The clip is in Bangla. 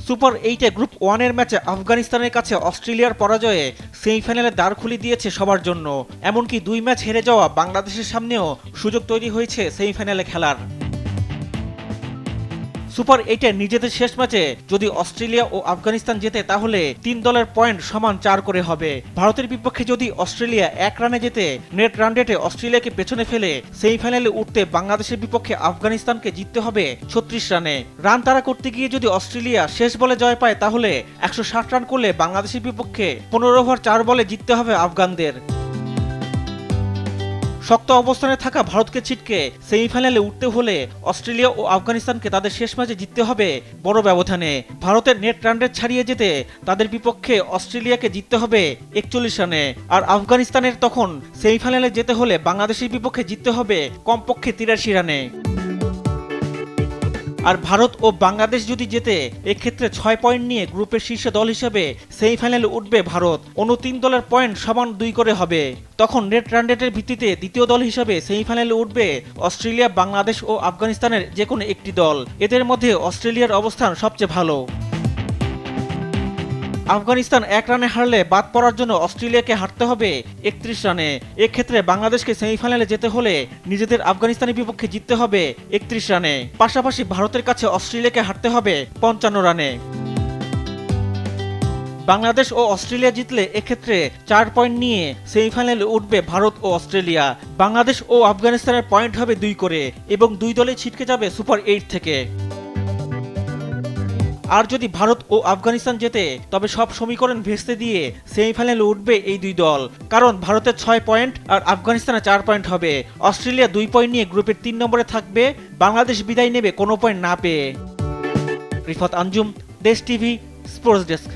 সুপার 8-এ গ্রুপ 1-এর ম্যাচে আফগানিস্তানের কাছে অস্ট্রেলিয়ার পরাজয়ে সেমিফাইনালে দ্বার খুলে দিয়েছে সবার জন্য। এমনকি 2 ম্যাচ হেরে যাওয়া বাংলাদেশের সামনেও সুযোগ তৈরি হয়েছে সেমিফাইনালে খেলার। সুপার 8-এর নিজেদের শেষ ম্যাচে যদি অস্ট্রেলিয়া ও আফগানিস্তান জেতে তাহলে 3 দলের পয়েন্ট সমান 4 করে হবে। ভারতের বিপক্ষে যদি অস্ট্রেলিয়া 1 রানে জেতে নেট রান রেটে অস্ট্রেলিয়াকে পেছনে ফেলে সেমিফাইনালে উঠতে বাংলাদেশের বিপক্ষে আফগানিস্তানকে জিততে হবে 36 রানে। রান তাড়া করতে গিয়ে যদি অস্ট্রেলিয়া শেষ বলে জয় পায় তাহলে 160 রান করলে বাংলাদেশের বিপক্ষে 15 ওভার 4 বলে জিততে হবে আফগানদের। শক্ত অবস্থানে থাকা ভারতকে ছিটকে সেমিফাইনালে উঠতে হলে অস্ট্রেলিয়া ও আফগানিস্তানকে তাদের শেষ ম্যাচে জিততে হবে বড় ব্যবধানে। ভারতের নেট রান রেট ছাড়িয়ে যেতে তাদের বিপক্ষে অস্ট্রেলিয়াকে জিততে হবে 41 রানে, আর আফগানিস্তানের তখন সেমিফাইনালে যেতে হলে বাংলাদেশের বিপক্ষে জিততে হবে কমপক্ষে 83 রানে। আর ভারত ও বাংলাদেশ যদি জেতে এক্ষেত্রে 6 পয়েন্ট নিয়ে গ্রুপের শীর্ষ দল হিসেবে সেমিফাইনালে উঠবে ভারত। অন্য 3 দলের পয়েন্ট সমান 2 করে হবে। তখন নেট রান রেটের ভিত্তিতে দ্বিতীয় দল হিসেবে সেমিফাইনালে উঠবে অস্ট্রেলিয়া, বাংলাদেশ ও আফগানিস্তানের যে কোনো একটি দল। এদের মধ্যে অস্ট্রেলিয়ার অবস্থান সবচেয়ে ভালো। আফগানিস্তান 1 রানে হারলে বাদ পড়ার জন্য অস্ট্রেলিয়াকে হারতে হবে 31 রানে। এক্ষেত্রে বাংলাদেশকে সেমিফাইনালে যেতে হলে নিজেদের আফগানিস্তানের বিপক্ষে জিততে হবে 31 রানে। পাশাপাশি ভারতের কাছে অস্ট্রেলিয়াকে হারতে হবে 55 রানে। বাংলাদেশ ও অস্ট্রেলিয়া জিতলে এক্ষেত্রে 4 পয়েন্ট নিয়ে সেমিফাইনালে উঠবে ভারত ও অস্ট্রেলিয়া। বাংলাদেশ ও আফগানিস্তানের পয়েন্ট হবে 2 করে এবং 2 দলে ছিটকে যাবে সুপার 8 থেকে। আর যদি ভারত ও আফগানিস্তান জেতে তবে সব সমীকরণ ভেস্তে দিয়ে সেমিফাইনালে উঠবে এই 2 দল, কারণ ভারতের 6 পয়েন্ট আর আফগানিস্তানের 4 পয়েন্ট হবে। অস্ট্রেলিয়া 2 পয়েন্ট নিয়ে গ্রুপের 3 নম্বরে থাকবে, বাংলাদেশ বিদায় নেবে কোনো পয়েন্ট না পেয়ে। রিফাত আঞ্জুম, দেশ টিভি, স্পোর্টস ডেস্ক।